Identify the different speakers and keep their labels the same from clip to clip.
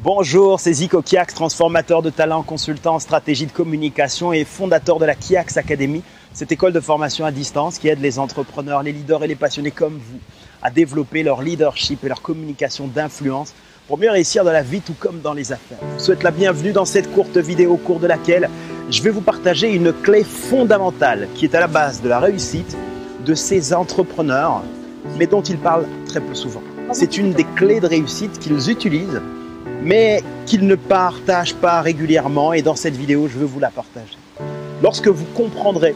Speaker 1: Bonjour, c'est Zico Kiax, transformateur de talent, consultant en stratégie de communication et fondateur de la Kiax Academy, cette école de formation à distance qui aide les entrepreneurs, les leaders et les passionnés comme vous à développer leur leadership et leur communication d'influence pour mieux réussir dans la vie tout comme dans les affaires. Je vous souhaite la bienvenue dans cette courte vidéo au cours de laquelle je vais vous partager une clé fondamentale qui est à la base de la réussite de ces entrepreneurs, mais dont ils parlent très peu souvent. C'est une des clés de réussite qu'ils utilisent, mais qu'ils ne partagent pas régulièrement, et dans cette vidéo, je veux vous la partager. Lorsque vous comprendrez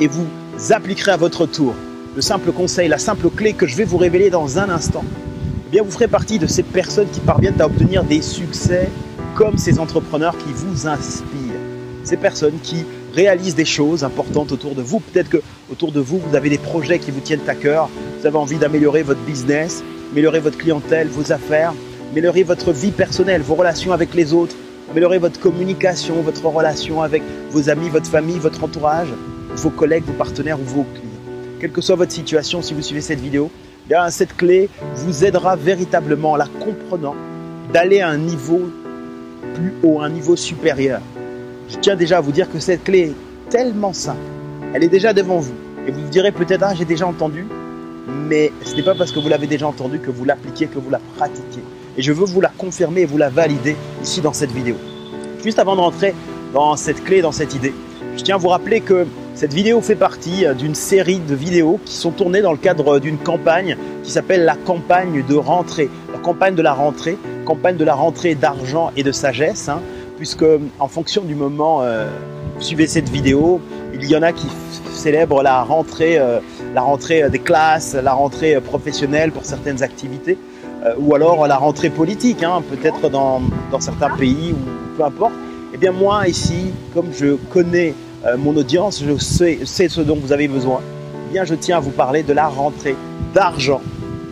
Speaker 1: et vous appliquerez à votre tour le simple conseil, la simple clé que je vais vous révéler dans un instant, eh bien vous ferez partie de ces personnes qui parviennent à obtenir des succès comme ces entrepreneurs qui vous inspirent. Ces personnes qui réalisent des choses importantes autour de vous. Peut-être que autour de vous, vous avez des projets qui vous tiennent à cœur. Vous avez envie d'améliorer votre business, améliorer votre clientèle, vos affaires, améliorer votre vie personnelle, vos relations avec les autres, améliorer votre communication, votre relation avec vos amis, votre famille, votre entourage, vos collègues, vos partenaires ou vos clients. Quelle que soit votre situation, si vous suivez cette vidéo, bien, cette clé vous aidera véritablement, en la comprenant, d'aller à un niveau plus haut, un niveau supérieur. Je tiens déjà à vous dire que cette clé est tellement simple, elle est déjà devant vous. Et vous vous direz peut-être, ah, j'ai déjà entendu, mais ce n'est pas parce que vous l'avez déjà entendu que vous l'appliquez, que vous la pratiquez. Et je veux vous la confirmer et vous la valider ici dans cette vidéo. Juste avant de rentrer dans cette clé, dans cette idée, je tiens à vous rappeler que cette vidéo fait partie d'une série de vidéos qui sont tournées dans le cadre d'une campagne qui s'appelle la campagne de rentrée. La campagne de la rentrée d'argent et de sagesse, puisque en fonction du moment vous suivez cette vidéo, il y en a qui célèbrent la rentrée des classes, la rentrée professionnelle pour certaines activités, ou alors la rentrée politique, peut-être dans certains pays ou peu importe. Eh bien moi ici, comme je connais mon audience, je sais ce dont vous avez besoin, eh bien je tiens à vous parler de la rentrée d'argent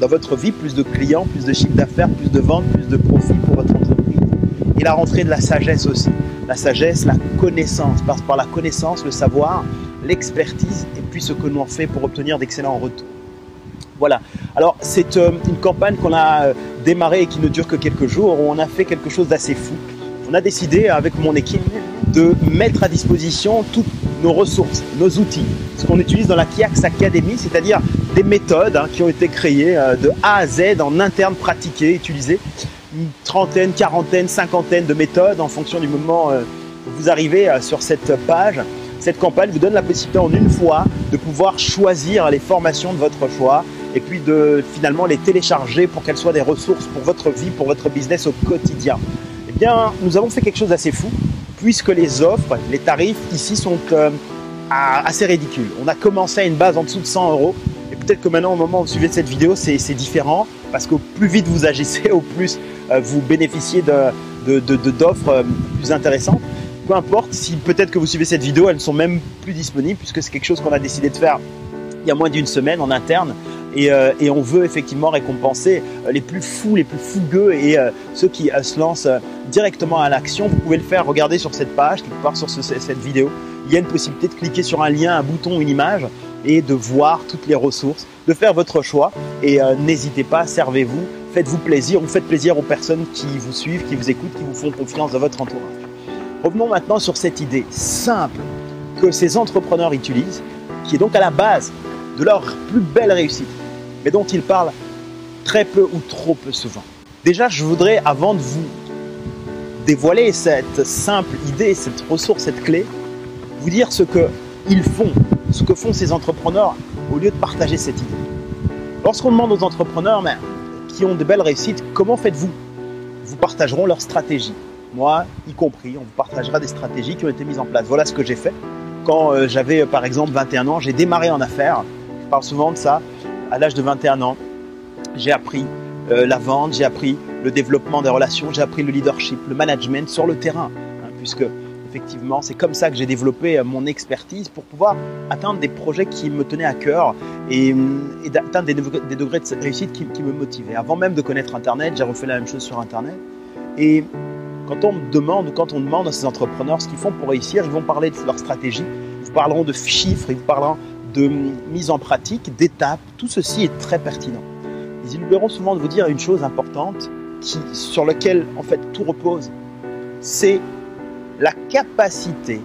Speaker 1: dans votre vie, plus de clients, plus de chiffre d'affaires, plus de ventes, plus de profit pour votre entreprise. Et la rentrée de la sagesse aussi. La sagesse, la connaissance, passe par la connaissance, le savoir, l'expertise et puis ce que l'on fait pour obtenir d'excellents retours. Voilà, alors c'est une campagne qu'on a démarrée et qui ne dure que quelques jours, où on a fait quelque chose d'assez fou. On a décidé avec mon équipe de mettre à disposition toutes nos ressources, nos outils, ce qu'on utilise dans la Kiax Academy, c'est-à-dire des méthodes qui ont été créées de A à Z, en interne, pratiquées, utilisées, une trentaine, quarantaine, cinquantaine de méthodes en fonction du moment où vous arrivez sur cette page. Cette campagne vous donne la possibilité en une fois de pouvoir choisir les formations de votre choix et puis de finalement les télécharger pour qu'elles soient des ressources pour votre vie, pour votre business au quotidien. Eh bien, nous avons fait quelque chose d'assez fou puisque les offres, les tarifs ici sont assez ridicules. On a commencé à une base en dessous de 100 € et peut-être que maintenant au moment où vous suivez cette vidéo, c'est différent parce qu'au plus vite vous agissez, au plus vous bénéficiez d'offres plus intéressantes. Peu importe, si peut-être que vous suivez cette vidéo, elles ne sont même plus disponibles puisque c'est quelque chose qu'on a décidé de faire il y a moins d'une semaine en interne et on veut effectivement récompenser les plus fous, les plus fougueux et ceux qui se lancent directement à l'action. Vous pouvez le faire, regardez sur cette page, quelque part sur cette vidéo, il y a une possibilité de cliquer sur un lien, un bouton, une image et de voir toutes les ressources, de faire votre choix et n'hésitez pas, servez-vous, faites-vous plaisir ou faites plaisir aux personnes qui vous suivent, qui vous écoutent, qui vous font confiance dans votre entourage. Revenons maintenant sur cette idée simple que ces entrepreneurs utilisent, qui est donc à la base de leur plus belle réussite, mais dont ils parlent très peu ou trop peu souvent. Déjà, je voudrais, avant de vous dévoiler cette simple idée, cette ressource, cette clé, vous dire ce qu'ils font, ce que font ces entrepreneurs au lieu de partager cette idée. Lorsqu'on demande aux entrepreneurs qui ont de belles réussites, comment faites-vous? Vous partageront leur stratégie. Moi, y compris, on vous partagera des stratégies qui ont été mises en place. Voilà ce que j'ai fait. Quand j'avais par exemple 21 ans, j'ai démarré en affaires. Je parle souvent de ça. À l'âge de 21 ans, j'ai appris la vente, j'ai appris le développement des relations, j'ai appris le leadership, le management sur le terrain. Puisque effectivement, c'est comme ça que j'ai développé mon expertise pour pouvoir atteindre des projets qui me tenaient à cœur et d'atteindre des degrés de réussite qui me motivaient. Avant même de connaître Internet, j'ai refait la même chose sur Internet. Et quand on demande à ces entrepreneurs ce qu'ils font pour réussir, ils vont parler de leur stratégie, ils vous parleront de chiffres, ils vous parleront de mise en pratique, d'étapes. Tout ceci est très pertinent. Ils oublieront souvent de vous dire une chose importante, sur lequel en fait tout repose, c'est la capacité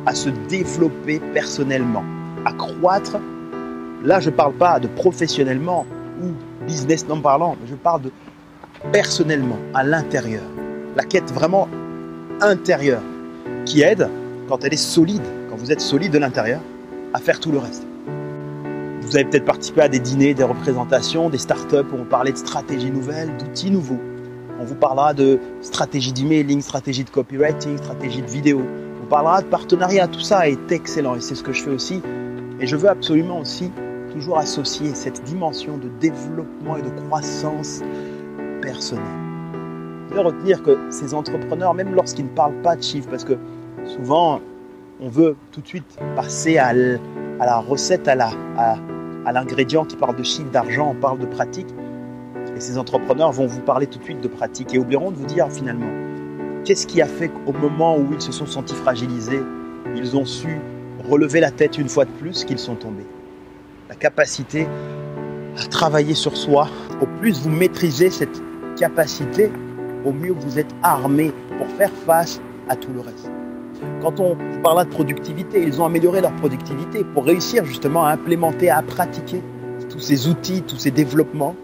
Speaker 1: à se développer personnellement, à croître. Là, je ne parle pas de professionnellement ou business non parlant, je parle de personnellement, à l'intérieur. La quête vraiment intérieure qui aide, quand elle est solide, quand vous êtes solide de l'intérieur, à faire tout le reste. Vous avez peut-être participé à des dîners, des représentations, des startups où on parlait de stratégies nouvelles, d'outils nouveaux. On vous parlera de stratégie d'emailing, stratégie de copywriting, stratégie de vidéo. On parlera de partenariat. Tout ça est excellent et c'est ce que je fais aussi. Et je veux absolument aussi toujours associer cette dimension de développement et de croissance personnelle. Vous devez retenir que ces entrepreneurs, même lorsqu'ils ne parlent pas de chiffres, parce que souvent on veut tout de suite passer à la recette, à l'ingrédient qui parle de chiffre, d'argent, on parle de pratique. Et ces entrepreneurs vont vous parler tout de suite de pratique et oublieront de vous dire finalement qu'est-ce qui a fait qu'au moment où ils se sont sentis fragilisés, ils ont su relever la tête une fois de plus qu'ils sont tombés. La capacité à travailler sur soi, au plus vous maîtrisez cette capacité, au mieux vous êtes armé pour faire face à tout le reste. Quand on vous parle de productivité, ils ont amélioré leur productivité pour réussir justement à implémenter, à pratiquer tous ces outils, tous ces développements.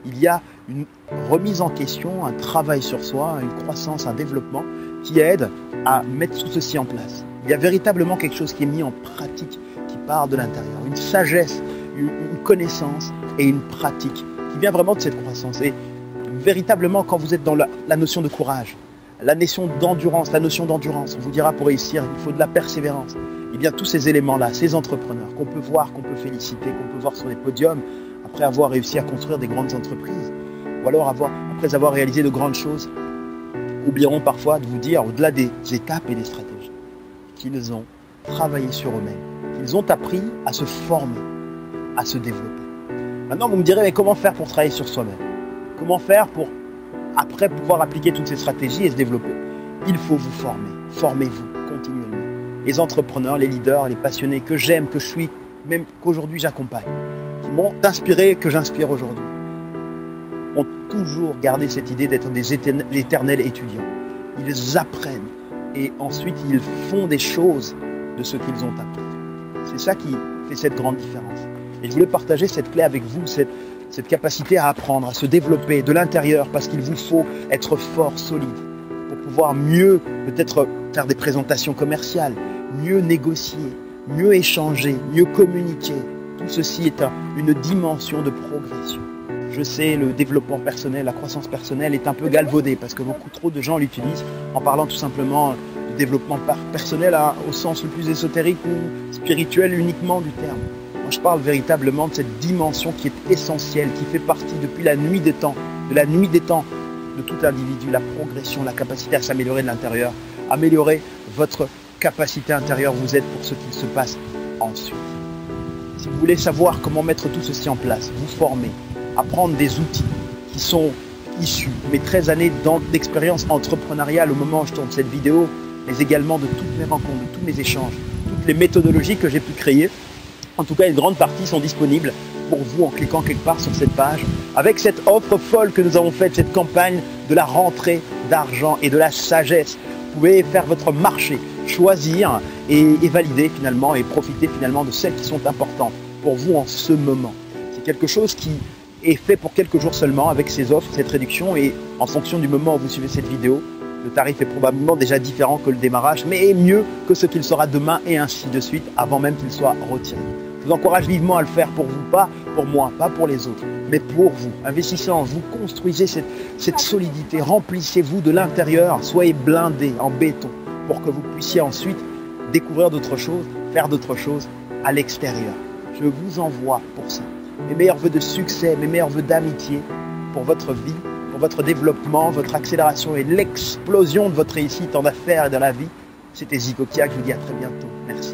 Speaker 1: Il y a une remise en question, un travail sur soi, une croissance, un développement qui aide à mettre tout ceci en place. Il y a véritablement quelque chose qui est mis en pratique, qui part de l'intérieur, une sagesse, une connaissance et une pratique qui vient vraiment de cette croissance. Et véritablement, quand vous êtes dans la notion de courage, la notion d'endurance, on vous dira pour réussir, il faut de la persévérance. Eh bien, tous ces éléments-là, ces entrepreneurs qu'on peut voir, qu'on peut féliciter, qu'on peut voir sur les podiums, après avoir réussi à construire des grandes entreprises, ou alors après avoir réalisé de grandes choses, oublieront parfois de vous dire, au-delà des étapes et des stratégies, qu'ils ont travaillé sur eux-mêmes, qu'ils ont appris à se former, à se développer. Maintenant, vous me direz, mais comment faire pour travailler sur soi-même? Comment faire pour, après, pouvoir appliquer toutes ces stratégies et se développer? Il faut vous former. Formez-vous continuellement. Les entrepreneurs, les leaders, les passionnés que j'aime, que je suis, même qu'aujourd'hui j'accompagne, qui m'ont inspiré, que j'inspire aujourd'hui, ont toujours gardé cette idée d'être des éternels étudiants. Ils apprennent et ensuite ils font des choses de ce qu'ils ont appris. C'est ça qui fait cette grande différence. Et je voulais partager cette clé avec vous, cette capacité à apprendre, à se développer de l'intérieur, parce qu'il vous faut être fort, solide, pour pouvoir mieux peut-être faire des présentations commerciales, mieux négocier, mieux échanger, mieux communiquer. Tout ceci est une dimension de progression. Je sais, le développement personnel, la croissance personnelle est un peu galvaudé parce que beaucoup trop de gens l'utilisent en parlant tout simplement de développement personnel au sens le plus ésotérique ou spirituel uniquement du terme. Moi, je parle véritablement de cette dimension qui est essentielle, qui fait partie depuis la nuit des temps, de tout individu, la progression, la capacité à s'améliorer de l'intérieur, améliorer votre capacité intérieure vous aide pour ce qu'il se passe ensuite. Si vous voulez savoir comment mettre tout ceci en place, vous former, apprendre des outils qui sont issus de mes 13 années d'expérience entrepreneuriale au moment où je tourne cette vidéo, mais également de toutes mes rencontres, de tous mes échanges, toutes les méthodologies que j'ai pu créer. En tout cas, une grande partie sont disponibles pour vous en cliquant quelque part sur cette page. Avec cette offre folle que nous avons faite, cette campagne de la rentrée d'argent et de la sagesse, vous pouvez faire votre marché, choisir et valider finalement et profiter finalement de celles qui sont importantes pour vous en ce moment. C'est quelque chose qui est fait pour quelques jours seulement avec ces offres, cette réduction, et en fonction du moment où vous suivez cette vidéo, le tarif est probablement déjà différent que le démarrage, mais est mieux que ce qu'il sera demain et ainsi de suite avant même qu'il soit retiré. Je vous encourage vivement à le faire pour vous, pas pour moi, pas pour les autres, mais pour vous. Investissez en vous, construisez cette solidité, remplissez-vous de l'intérieur, soyez blindés en béton pour que vous puissiez ensuite découvrir d'autres choses, faire d'autres choses à l'extérieur. Je vous envoie pour ça mes meilleurs vœux de succès, mes meilleurs vœux d'amitié pour votre vie, pour votre développement, votre accélération et l'explosion de votre réussite en affaires et dans la vie. C'était Zico Kiak, je vous dis à très bientôt. Merci.